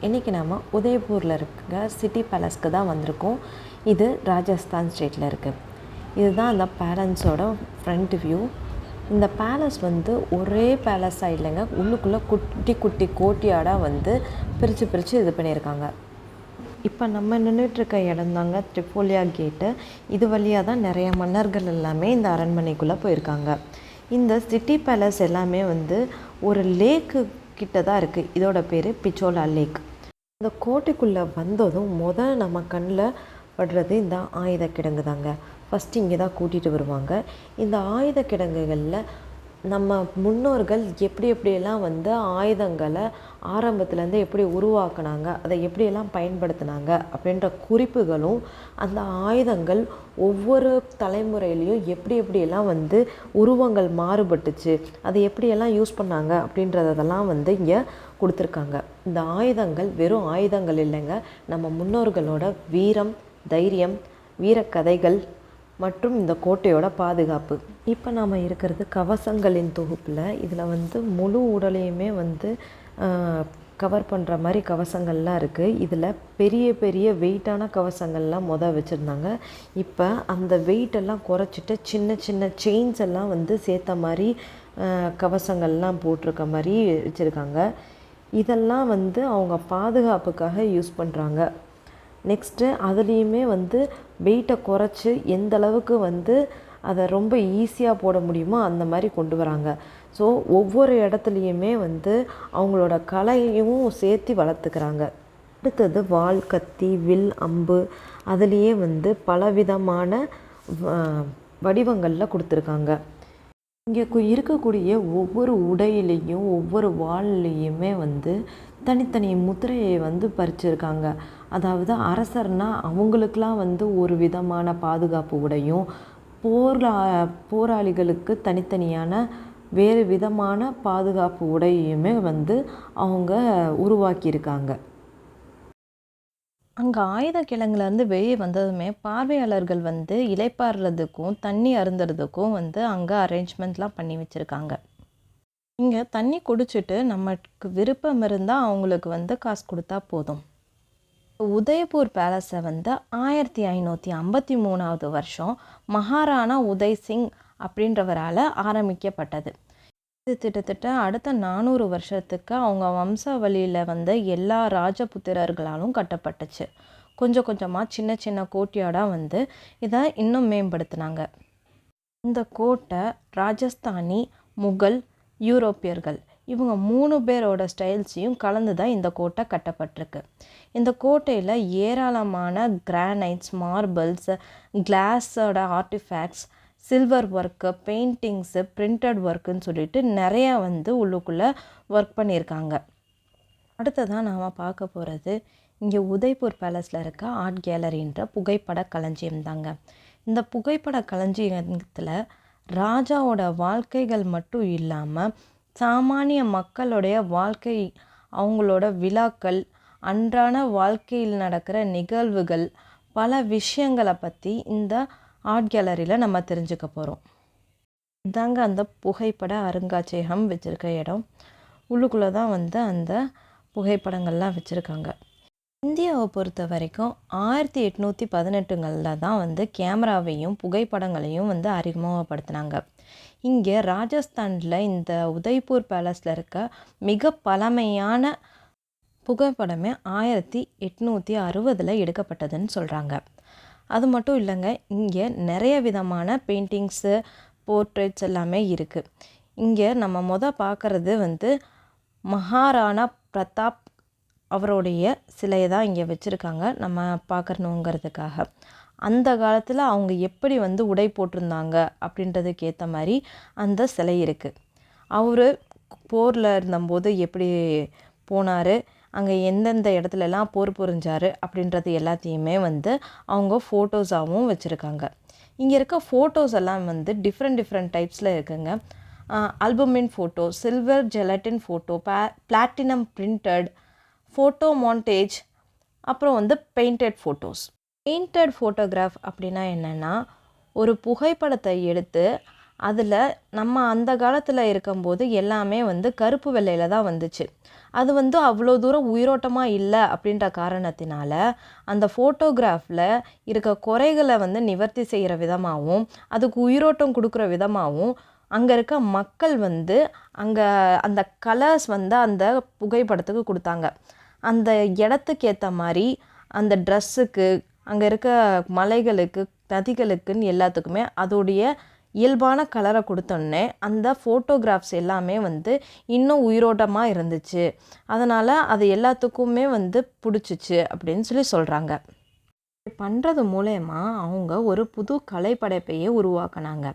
இன்றைக்கி நம்ம உதய்பூரில் இருக்க சிட்டி பேலஸ்க்கு தான் வந்திருக்கோம். இது ராஜஸ்தான் ஸ்டேட்டில் இருக்குது. இதுதான் அந்த பேலஸோட ஃப்ரண்ட் வியூ. இந்த பேலஸ் ஒரே பேலஸாக இல்லைங்க, உள்ளுக்குள்ளே குட்டி குட்டி கோட்டியாடாக பிரித்து இது பண்ணியிருக்காங்க. இப்போ நம்ம நின்றுட்டுருக்க இடம் தாங்க ட்ரிபோலியா கேட்டு. இது வழியாக தான் நிறைய மன்னர்கள் எல்லாமே இந்த அரண்மனைக்குள்ளே போயிருக்காங்க. இந்த சிட்டி பேலஸ் எல்லாமே ஒரு லேக்கு கிட்ட தான் இருக்குது. இதோட பேர் பிச்சோலா லேக். இந்த கோட்டைக்குள்ளே வந்ததும் நம்ம கண்ணில் படுறது இந்த ஆயுத கிடங்கு தாங்க. ஃபஸ்ட்டு இங்கே தான் கூட்டிகிட்டு வருவாங்க. இந்த ஆயுத கிடங்குகளில் நம்ம முன்னோர்கள் எப்படியெல்லாம் ஆயுதங்களை ஆரம்பத்துலேருந்து எப்படி உருவாக்குனாங்க, அதை எப்படியெல்லாம் பயன்படுத்தினாங்க அப்படின்ற குறிப்புகளும், அந்த ஆயுதங்கள் ஒவ்வொரு தலைமுறையிலையும் எப்படியெல்லாம் உருவங்கள் மாறுபட்டுச்சு, அதை எப்படியெல்லாம் யூஸ் பண்ணாங்க அப்படின்றதெல்லாம் இங்கே கொடுத்துருக்காங்க. இந்த ஆயுதங்கள் வெறும் ஆயுதங்கள் இல்லைங்க, நம்ம முன்னோர்களோட வீரம், தைரியம், வீரக்கதைகள் மற்றும் இந்த கோட்டையோட பாதுகாப்பு. இப்போ நாம் இருக்கிறது கவசங்களின் தொகுப்பில். இதில் முழு உடலையுமே கவர் பண்ணுற மாதிரி கவசங்கள்லாம் இருக்குது. இதில் பெரிய பெரிய வெயிட்டான கவசங்கள்லாம் வச்சுருந்தாங்க. இப்போ அந்த வெயிட்டெல்லாம் குறைச்சிட்டு சின்ன சின்ன செயின்ஸ் எல்லாம் சேர்த்த மாதிரி கவசங்கள்லாம் போட்டிருக்க மாதிரி வச்சுருக்காங்க. இதெல்லாம் அவங்க பாதுகாப்புக்காக யூஸ் பண்ணுறாங்க. நெக்ஸ்ட்டு அதுலேயுமே வெயிட்டை குறைச்சி எந்த அளவுக்கு அதை ரொம்ப ஈஸியாக போட முடியுமோ அந்த மாதிரி கொண்டு வராங்க. ஸோ ஒவ்வொரு இடத்துலையுமே அவங்களோட கலையும் சேர்த்து வளர்த்துக்கிறாங்க. அடுத்தது வாள், கத்தி, வில், அம்பு, அதுலேயே பலவிதமான வடிவங்களில் கொடுத்துருக்காங்க. இங்கே இருக்கக்கூடிய ஒவ்வொரு உடையிலையும் ஒவ்வொரு வாள்லேயுமே தனித்தனி முத்திரையை பறிச்சிருக்காங்க. அதாவது அரசர்னால் அவங்களுக்கெலாம் ஒரு விதமான பாதுகாப்பு உடையும், போராளிகளுக்கு தனித்தனியான வேறு விதமான பாதுகாப்பு உடையுமே அவங்க உருவாக்கியிருக்காங்க. அங்கே ஆயுத கிழங்குலேருந்து வெளியே வந்ததுமே பார்வையாளர்கள் இளைப்பாறுறதுக்கும் தண்ணி அருந்துறதுக்கும் அங்கே அரேஞ்ச்மெண்ட்லாம் பண்ணி வச்சுருக்காங்க. இங்கே தண்ணி குடிச்சிட்டு நமக்கு விருப்பம் இருந்தால் அவங்களுக்கு காசு கொடுத்தா போதும். உதய்பூர் பேலஸை 1553 வருஷம் மகாராணா உதய் சிங் அப்படின்றவரால் ஆரம்பிக்கப்பட்டது. இது கிட்டத்தட்ட அடுத்த 400 வருஷத்துக்கு அவங்க வம்சாவளியில் எல்லா ராஜபுத்திரர்களாலும் கட்டப்பட்டுச்சு. கொஞ்சம் கொஞ்சமாக சின்ன சின்ன கோட்டையோட இதை இன்னும் மேம்படுத்தினாங்க. இந்த கோட்டை ராஜஸ்தானி, முகல், யூரோப்பியர்கள் இவங்க 3 பேரோட ஸ்டைல்ஸையும் கலந்து தான் இந்த கோட்டை கட்டப்பட்டிருக்கு. இந்த கோட்டையில் ஏராளமான கிரானைட்ஸ், மார்பிள்ஸ், கிளாஸோட artifacts, silver work, paintings, printed ஒர்க்குன்னு சொல்லிட்டு நிறையா உள்ளுக்குள்ளே ஒர்க் பண்ணியிருக்காங்க. அடுத்ததாக நாம் பார்க்க போகிறது இங்கே உதய்பூர் பேலஸில் இருக்க ஆர்ட் கேலரின்ற புகைப்பட களஞ்சியம் தாங்க. இந்த புகைப்பட களஞ்சியத்தில் ராஜாவோட வாழ்க்கைகள் மட்டும் இல்லாமல் சாமானிய மக்களுடைய வாழ்க்கை, அவங்களோட விழாக்கள், அன்றாட வாழ்க்கையில் நடக்கிற நிகழ்வுகள், பல விஷயங்களை பற்றி இந்த ஆர்ட் கேலரியில் நம்ம தெரிஞ்சுக்க போகிறோம். இதாங்க அந்த புகைப்பட அருங்காட்சியகம் வச்சுருக்க இடம். உள்ளுக்குள்ளே தான் அந்த புகைப்படங்கள்லாம் வச்சுருக்காங்க. இந்தியாவை பொறுத்த வரைக்கும் 1818களில் தான் கேமராவையும் புகைப்படங்களையும் அறிமுகப்படுத்தினாங்க. இங்கே ராஜஸ்தானில் இந்த உதய்பூர் பேலஸில் இருக்க மிக பழமையான புகைப்படமே 1860 எடுக்கப்பட்டதுன்னு சொல்கிறாங்க. அது மட்டும் இல்லைங்க, இங்கே நிறைய விதமான பெயிண்டிங்ஸு, போர்ட்ரேட்ஸ் எல்லாமே இருக்குது. இங்கே நம்ம பார்க்குறது மகாராணா பிரதாப் அவருடைய சிலையை தான் இங்கே வச்சுருக்காங்க, நம்ம பார்க்கணுங்கிறதுக்காக. அந்த காலத்தில் அவங்க எப்படி உடை போட்டிருந்தாங்க அப்படின்றதுக்கு ஏற்ற மாதிரி அந்த சிலை இருக்குது. அவர் போரில் இருந்தபோது எப்படி போனார், அங்கே எந்தெந்த இடத்துலலாம் போர் புரிஞ்சார் அப்படின்றது எல்லாத்தையுமே அவங்க ஃபோட்டோஸாகவும் வச்சுருக்காங்க. இங்கே இருக்க ஃபோட்டோஸ் எல்லாம் டிஃப்ரெண்ட் டைப்ஸில் இருக்குங்க. Albumin photo, silver gelatin photo, platinum printed photo montage, அப்புறம் பெயிண்டட் ஃபோட்டோஸ். பெயிண்டட் ஃபோட்டோகிராஃப் அப்படின்னா என்னென்னா, ஒரு புகைப்படத்தை எடுத்து அதில் நம்ம அந்த காலத்தில் இருக்கும்போது எல்லாமே கருப்பு வெள்ளையில் தான் வந்துச்சு. அது வந்து அவ்வளோ தூரம் உயிரோட்டமாக இல்லை அப்படின்ற காரணத்தினால அந்த ஃபோட்டோகிராஃபில் இருக்க குறைகளை வந்து நிவர்த்தி செய்கிற விதமாகவும் அதுக்கு உயிரோட்டம் கொடுக்குற விதமாகவும் அங்கே இருக்க மக்கள் வந்து அங்கே அந்த கலர்ஸ் வந்து அந்த புகைப்படத்துக்கு கொடுத்தாங்க. அந்த இடத்துக்கு ஏற்ற மாதிரி அந்த ட்ரெஸ்ஸுக்கு, அங்கே இருக்க மலைகளுக்கு, நதிகளுக்குன்னு எல்லாத்துக்குமே அதோடைய இயல்பான கலரை கொடுத்தோன்னே அந்த ஃபோட்டோகிராஃப்ஸ் எல்லாமே வந்து இன்னும் உயிரோட்டமாக இருந்துச்சு. அதனால் அது எல்லாத்துக்குமே வந்து பிடிச்சிச்சு அப்படின்னு சொல்கிறாங்க. பண்ணுறது மூலயமா அவங்க ஒரு புது கலைப்படைப்பையே உருவாக்கினாங்க.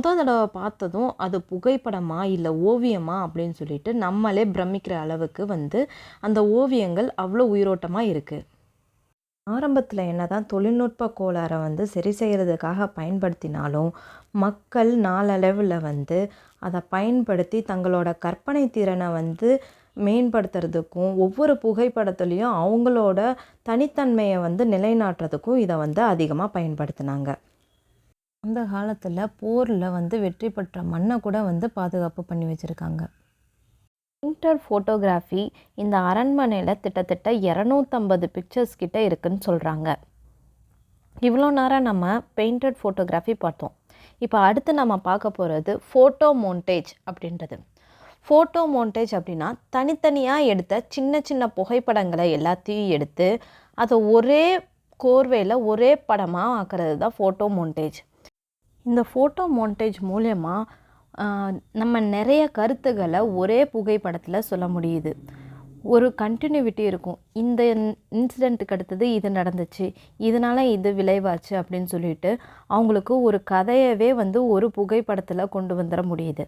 தடவை பார்த்ததும் அது புகைப்படமா இல்லை ஓவியமா அப்படின்னு சொல்லிட்டு நம்மளே பிரமிக்கிற அளவுக்கு வந்து அந்த ஓவியங்கள் அவ்வளோ உயிரோட்டமாக இருக்குது. ஆரம்பத்தில் என்ன தான் தொழில்நுட்ப கோளாறை வந்து சரி செய்கிறதுக்காக பயன்படுத்தினாலும் மக்கள் நாளடைவில் வந்து அதை பயன்படுத்தி தங்களோட கற்பனை திறனை வந்து மேம்படுத்துறதுக்கும் ஒவ்வொரு புகைப்படத்துலேயும் அவங்களோட தனித்தன்மையை வந்து நிலைநாட்டுறதுக்கும் இதை வந்து அதிகமாக பயன்படுத்தினாங்க. அந்த காலத்தில் போரில் வந்து வெற்றி பெற்ற மண்ணை கூட வந்து பாதுகாப்பு பண்ணி வச்சுருக்காங்க. பெயிண்டட் ஃபோட்டோகிராஃபி இந்த அரண்மனையில் கிட்டத்தட்ட 250 பிக்சர்ஸ் கிட்ட இருக்குன்னு சொல்கிறாங்க. இவ்வளோ நேரம் நம்ம பெயிண்டட் ஃபோட்டோகிராஃபி பார்த்தோம். இப்போ அடுத்து நம்ம பார்க்க போகிறது ஃபோட்டோ மோண்டேஜ் அப்படின்றது. ஃபோட்டோ மோண்டேஜ் அப்படின்னா தனித்தனியாக எடுத்த சின்ன சின்ன புகைப்படங்களை எல்லாத்தையும் எடுத்து அதை ஒரே கோர்வையில் ஒரே படமாக ஆக்கிறது தான் ஃபோட்டோ மோண்டேஜ். இந்த ஃபோட்டோ மோண்டேஜ் மூலயமா நம்ம நிறைய கருத்துக்களை ஒரே புகைப்படத்தில் சொல்ல முடியுது. ஒரு கண்டினியூவிட்டி இருக்கும். இந்த இன்சிடெண்ட்டுக்கு அடுத்தது இது நடந்துச்சு, இதனால் இது விளைவாச்சு அப்படின்னு சொல்லிட்டு அவங்களுக்கு ஒரு கதையவே வந்து ஒரு புகைப்படத்தில் கொண்டு வந்துட முடியுது.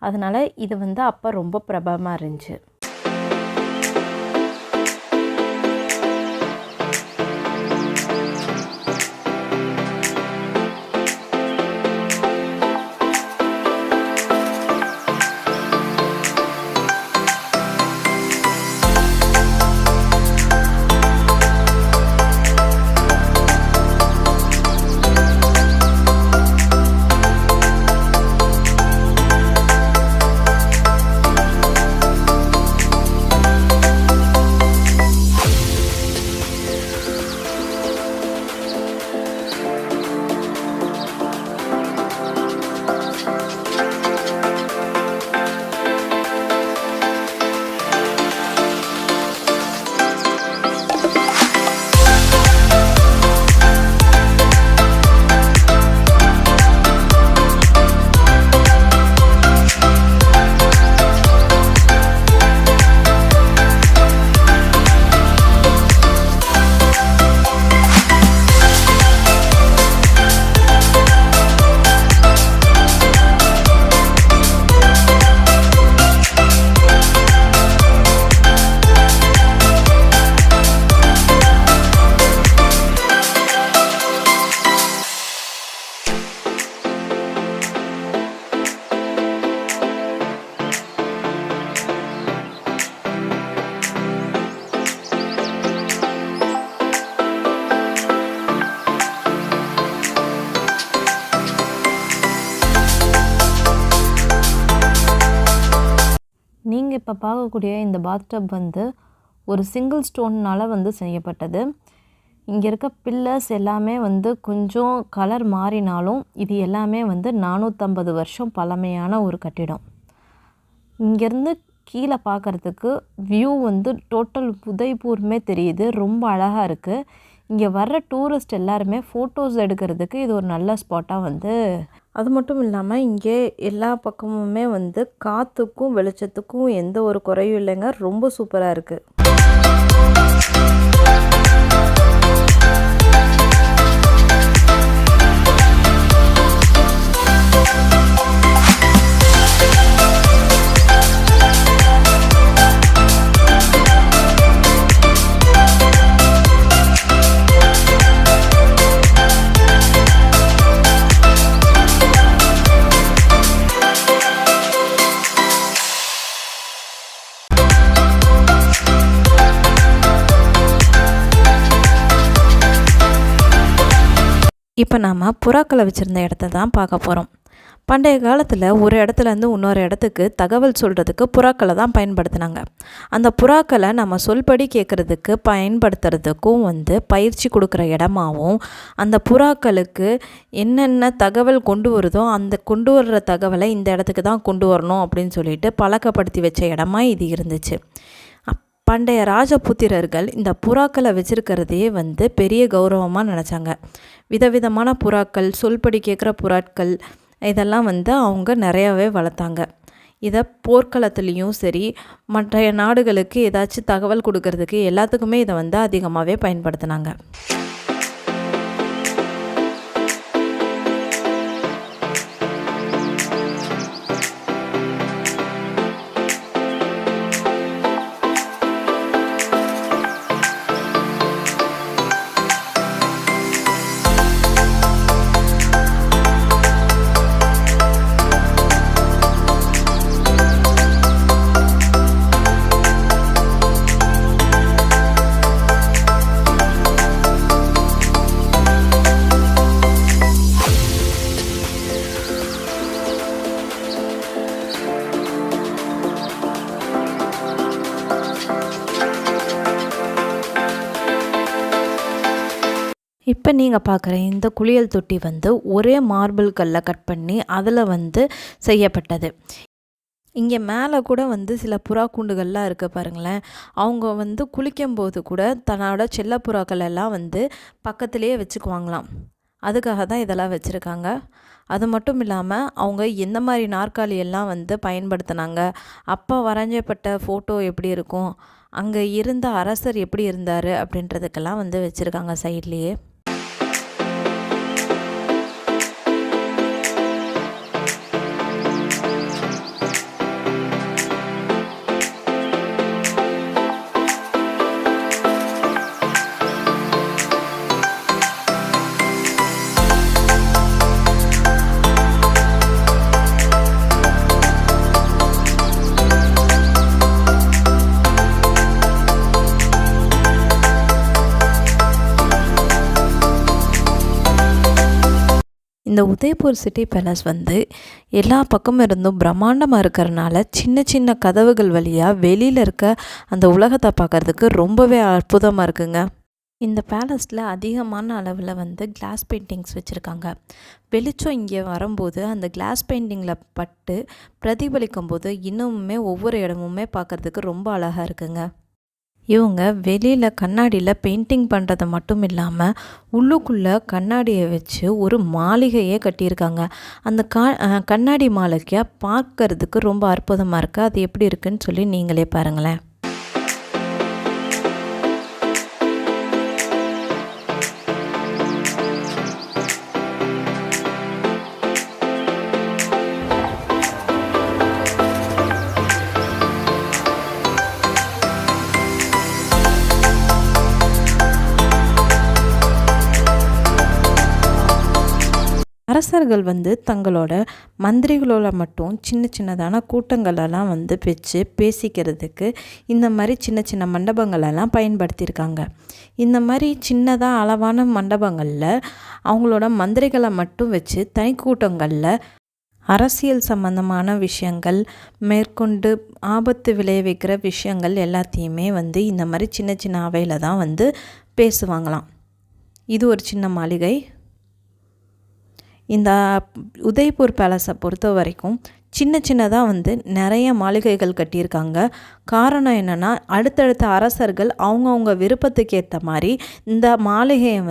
அதனால் இது வந்து அப்போ ரொம்ப பிரபலமாக இருந்துச்சு. நீங்கள் இப்போ பார்க்கக்கூடிய இந்த பாத்டப் வந்து ஒரு சிங்கிள் ஸ்டோன்னால் வந்து செய்யப்பட்டது. இங்கே இருக்க பில்லர்ஸ் எல்லாமே வந்து கொஞ்சம் கலர் மாறினாலும் இது எல்லாமே வந்து 450 வருஷம் பழமையான ஒரு கட்டிடம். இங்கேருந்து கீழே பார்க்குறதுக்கு வியூ வந்து டோட்டல் உதய்பூருமே தெரியுது. ரொம்ப அழகாக இருக்குது. இங்கே வர்ற டூரிஸ்ட் எல்லாருமே ஃபோட்டோஸ் எடுக்கிறதுக்கு இது ஒரு நல்ல ஸ்பாட்டாக வந்து. அது மட்டும் இல்லாமல் இங்கே எல்லா பக்கமுமே வந்து காற்றுக்கும் வெளிச்சத்துக்கும் எந்த ஒரு குறையும் இல்லைங்க. ரொம்ப சூப்பராக இருக்குது. இப்போ நாம் புறாக்களை வச்சுருந்த இடத்த தான் பார்க்க போகிறோம். பண்டைய காலத்தில் ஒரு இடத்துலேருந்து இன்னொரு இடத்துக்கு தகவல் சொல்கிறதுக்கு புறாக்களை தான் பயன்படுத்தினாங்க. அந்த புறாக்களை நம்ம சொல்படி கேட்குறதுக்கு பயன்படுத்துறதுக்கும் பயிற்சி கொடுக்குற இடமாவும், அந்த புறாக்களுக்கு என்னென்ன தகவல் கொண்டு வருதோ அந்த கொண்டு வர்ற தகவலை இந்த இடத்துக்கு தான் கொண்டு வரணும் அப்படின்னு சொல்லிட்டு பழக்கப்படுத்தி வச்ச இடமா இது இருந்துச்சு. பண்டைய ராஜபுத்திரர்கள் இந்த புறாக்களை வச்சுருக்கிறதே பெரிய கௌரவமாக நினச்சாங்க. விதவிதமான புறாக்கள், சொல்படி கேட்குற புறாக்கள் இதெல்லாம் அவங்க நிறையாவே வளர்த்தாங்க. இதை போர்க்களத்துலேயும் சரி, மற்ற நாடுகளுக்கு ஏதாச்சும் தகவல் கொடுக்கறதுக்கு எல்லாத்துக்குமே இதை அதிகமாகவே பயன்படுத்தினாங்க. இப்போ நீங்கள் பார்க்குற இந்த குளியல் தொட்டி ஒரே மார்பிள் கல்லை கட் பண்ணி அதில் செய்யப்பட்டது. இங்கே மேலே கூட சில புறா கூண்டுகள்லாம் இருக்குது பாருங்களேன். அவங்க குளிக்கும்போது கூட தன்னோட செல்ல புறாக்கள் எல்லாம் பக்கத்துலேயே வச்சுக்குவாங்களாம். அதுக்காக தான் இதெல்லாம் வச்சுருக்காங்க. அது மட்டும் இல்லாமல் அவங்க எந்த மாதிரி நாற்காலி எல்லாம் பயன்படுத்தினாங்க, அப்போ வரைஞ்சப்பட்ட ஃபோட்டோ எப்படி இருக்கும், அங்கே இருந்த அரசர் எப்படி இருந்தார் அப்படின்றதுக்கெல்லாம் வச்சுருக்காங்க சைட்லேயே. இந்த உதய்பூர் சிட்டி பேலஸ் எல்லா பக்கமும் இருந்தும் பிரம்மாண்டமாக இருக்கிறனால சின்ன சின்ன கதவுகள் வழியாக வெளியில் இருக்க அந்த உலகத்தை பார்க்குறதுக்கு ரொம்பவே அற்புதமாக இருக்குங்க. இந்த பேலஸில் அதிகமான அளவில் கிளாஸ் பெயிண்டிங்ஸ் வச்சுருக்காங்க. வெளிச்சம் இங்கே வரும்போது அந்த கிளாஸ் பெயிண்டிங்கில் பட்டு பிரதிபலிக்கும் போது இன்னுமே ஒவ்வொரு இடமுமே பார்க்குறதுக்கு ரொம்ப அழகாக இருக்குங்க. இவங்க வெளியில் கண்ணாடியில் பெயிண்டிங் பண்ணுறது மட்டும் இல்லாமல் உள்ளுக்குள்ளே கண்ணாடியை வச்சு ஒரு மாளிகையே கட்டியிருக்காங்க. அந்த கண்ணாடி மாளிகையை பார்க்கறதுக்கு ரொம்ப அற்புதமாக இருக்குது. அது எப்படி இருக்குன்னு சொல்லி நீங்களே பாருங்களேன். அரசர்கள் தங்களோட மந்திரிகளோட மட்டும் சின்ன சின்னதான கூட்டங்களெல்லாம் வச்சு பேசிக்கிறதுக்கு இந்த மாதிரி சின்ன சின்ன மண்டபங்களெல்லாம் பயன்படுத்தியிருக்காங்க. இந்த மாதிரி சின்னதாக அளவான மண்டபங்களில் அவங்களோட மந்திரிகளை மட்டும் வச்சு தனி கூட்டங்களில் அரசியல் சம்பந்தமான விஷயங்கள், மேற்கொண்டு ஆபத்து விளைவிக்கிற விஷயங்கள் எல்லாத்தையுமே இந்த மாதிரி சின்ன சின்ன அவையில் தான் பேசுவாங்களாம். இது ஒரு சின்ன மாளிகை. இந்த உதய்பூர் பேலஸை பொறுத்த வரைக்கும் சின்ன சின்னதாக நிறைய மாளிகைகள் கட்டியிருக்காங்க. காரணம் என்னென்னா, அடுத்தடுத்த அரசர்கள் அவங்கவுங்க விருப்பத்துக்கு ஏற்ற மாதிரி இந்த மாளிகையை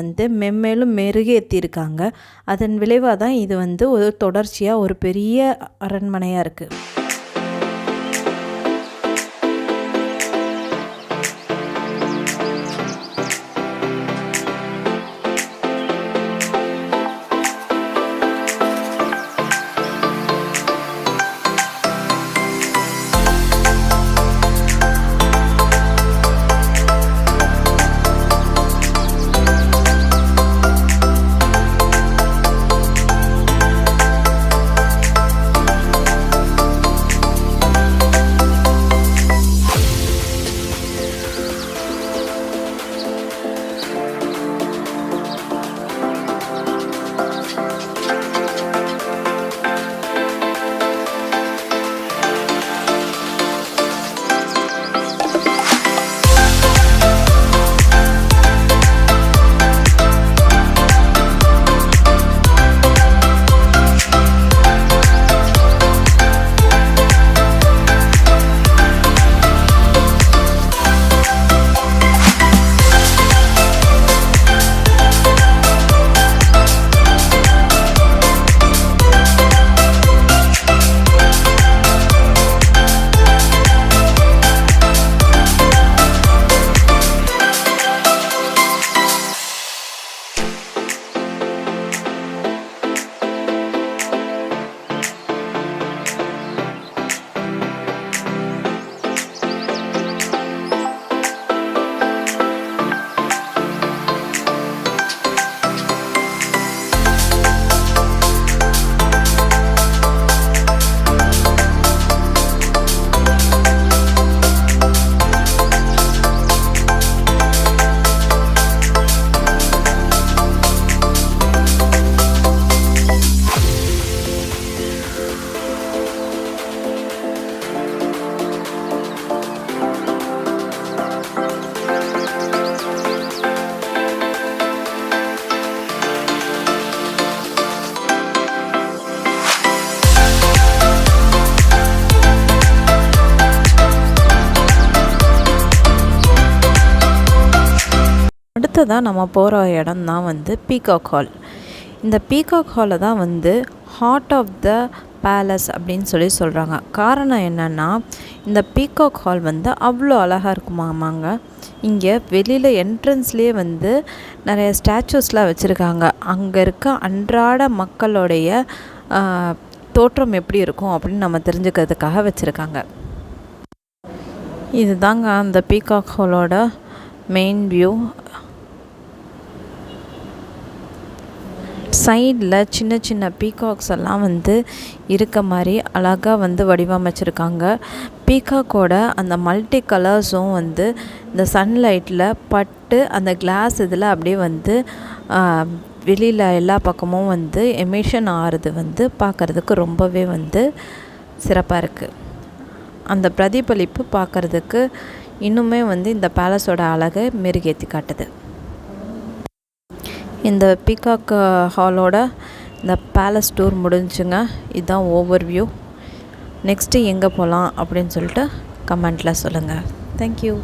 மென்மேலும் மெருகேற்றிருக்காங்க. அதன் விளைவாக தான் இது ஒரு தொடர்ச்சியாக ஒரு பெரிய அரண்மனையாக இருக்குது. அடுத்ததாக நம்ம போகிற இடம் தான் வந்து பீகாக் ஹால். இந்த பீகாக் ஹாலை தான் வந்து ஹார்ட் ஆஃப் த பேலஸ் அப்படின்னு சொல்கிறாங்க. காரணம் என்னென்னா, இந்த பீகாக் ஹால் வந்து அவ்வளோ அழகாக இருக்குமாமாங்க. இங்கே வெளியில் என்ட்ரன்ஸ்லேயே வந்து நிறைய ஸ்டாச்சூஸ்லாம் வச்சுருக்காங்க. அங்கே இருக்க அன்றாட மக்களுடைய தோற்றம் எப்படி இருக்கும் அப்படின்னு நம்ம தெரிஞ்சுக்கிறதுக்காக வச்சுருக்காங்க. இது தாங்க அந்த பீகாக் ஹாலோட மெயின் வியூ. சைடில் சின்ன சின்ன பீகாக்ஸ் எல்லாம் வந்து இருக்க மாதிரி அழகாக வந்து வடிவமைச்சிருக்காங்க. பீகாக்கோட அந்த மல்டி கலர்ஸும் வந்து இந்த சன்லைட்டில் பட்டு அந்த கிளாஸ் இதில் அப்படியே வந்து வெளியில் எல்லா பக்கமும் வந்து எமிஷன் ஆகிறது வந்து பார்க்குறதுக்கு ரொம்பவே வந்து சிறப்பாக இருக்குது. அந்த பிரதிபலிப்பு பார்க்குறதுக்கு இன்னுமே வந்து இந்த பேலஸோட அழகை மெருகேற்றி காட்டுது. இந்த பீகாக் ஹாலோட இந்த பேலஸ் டூர் முடிஞ்சுங்க. இதுதான் ஓவர் வியூ. நெக்ஸ்ட்டு எங்கே போகலாம் அப்படின்னு சொல்லிட்டு கமெண்ட்டில் சொல்லுங்கள். தேங்க்யூ.